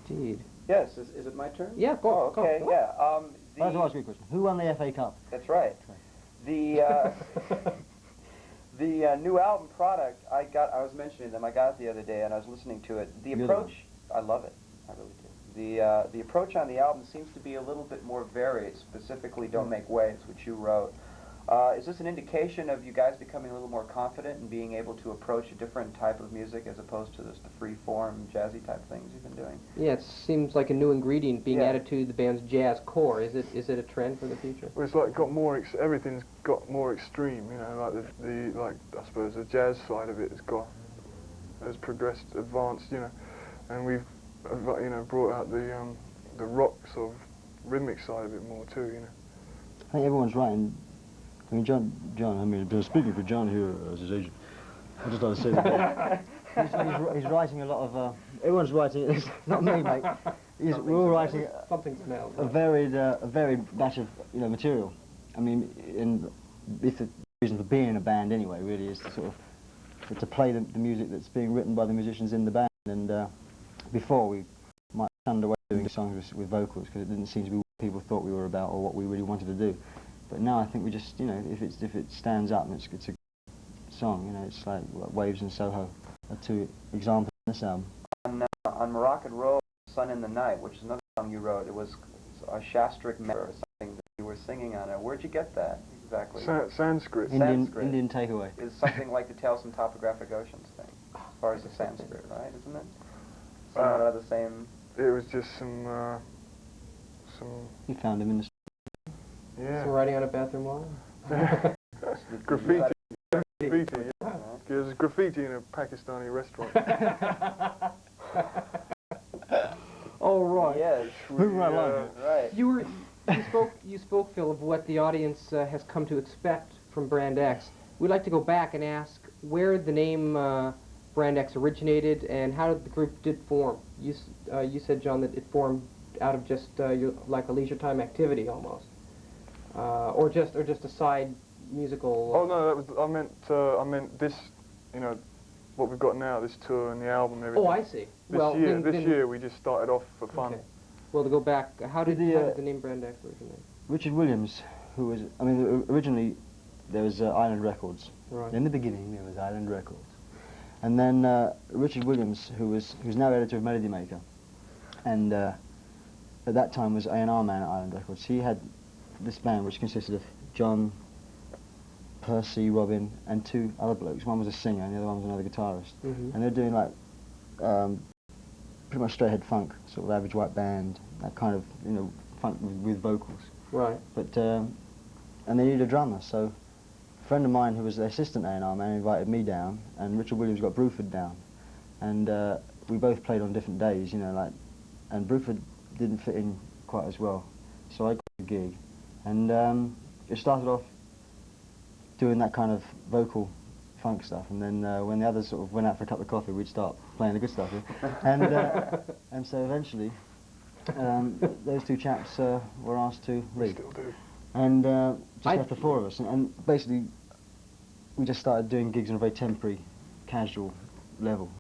Indeed. Yes, is it my turn? Yeah, go. Oh, okay, go. yeah. That's a good question. Who won the FA Cup? That's right. The the new album product, I was mentioning them, I got it the other day and I was listening to it. The approach, I love it, I really do. The approach on the album seems to be a little bit more varied, specifically Don't Make Waves, which you wrote. Is this an indication of you guys becoming a little more confident and being able to approach a different type of music as opposed to just the free-form, jazzy type things you've been doing? Yeah, it seems like a new ingredient being added to the band's jazz core. Is it a trend for the future? Well, it's like got more. Everything's got more extreme. You know, like I suppose the jazz side of it has progressed, advanced. You know, and we've brought out the rock sort of rhythmic side of it more too. You know. I think everyone's writing. I mean, John, I mean, speaking for John here as his agent, I just want to say that he's writing a lot of, everyone's writing, it's not me, mate, we're all writing a varied batch of, material. I mean, it's the reason for being in a band anyway, really, is to sort of, to play the music that's being written by the musicians in the band, and before we might stand away doing songs with vocals, because it didn't seem to be what people thought we were about or what we really wanted to do. But now I think we just, if it stands up and it's a good song, it's like Waves and Soho are two examples in this album. On Moroccan Road, Sun in the Night, which is another song you wrote, it was a Shastric measure or something that you were singing on it. Where'd you get that exactly? Sanskrit. Indian takeaway. Is something like the Tales from Topographic Oceans thing, as far as the Sanskrit, right? Isn't it? Somewhat out of the same. It was just some. You found him in the. Yeah. Some writing on a bathroom wall? Graffiti. Graffiti, yeah. There's graffiti in a Pakistani restaurant. Oh, right. Yes. Right. You spoke, Phil, of what the audience has come to expect from Brand X. We'd like to go back and ask where the name Brand X originated and how the group did form. You said, John, that it formed out of just like a leisure time activity almost. Or just a side musical. Oh no, that was I meant this, what we've got now, this tour and the album, and everything. Oh, I see. This year we just started off for fun. Okay. Well, to go back, how did the name Brand X originate? Richard Williams, who was, originally there was Island Records. Right. In the beginning there was Island Records, and then Richard Williams, who's now editor of Melody Maker, and at that time was A&R man at Island Records. He had this band which consisted of John, Percy, Robin, and two other blokes. One was a singer and the other one was another guitarist. Mm-hmm. And they're doing like pretty much straight ahead funk, sort of average white band, that kind of funk with vocals. Right. But and they needed a drummer, so a friend of mine who was the assistant A&R man invited me down, and Richard Williams got Bruford down, and we both played on different days, and Bruford didn't fit in quite as well, so I got the gig. And it started off doing that kind of vocal funk stuff, and then when the others sort of went out for a cup of coffee, we'd start playing the good stuff. And so eventually, those two chaps were asked to leave. Still do. And just left the four of us, and basically we just started doing gigs on a very temporary, casual level.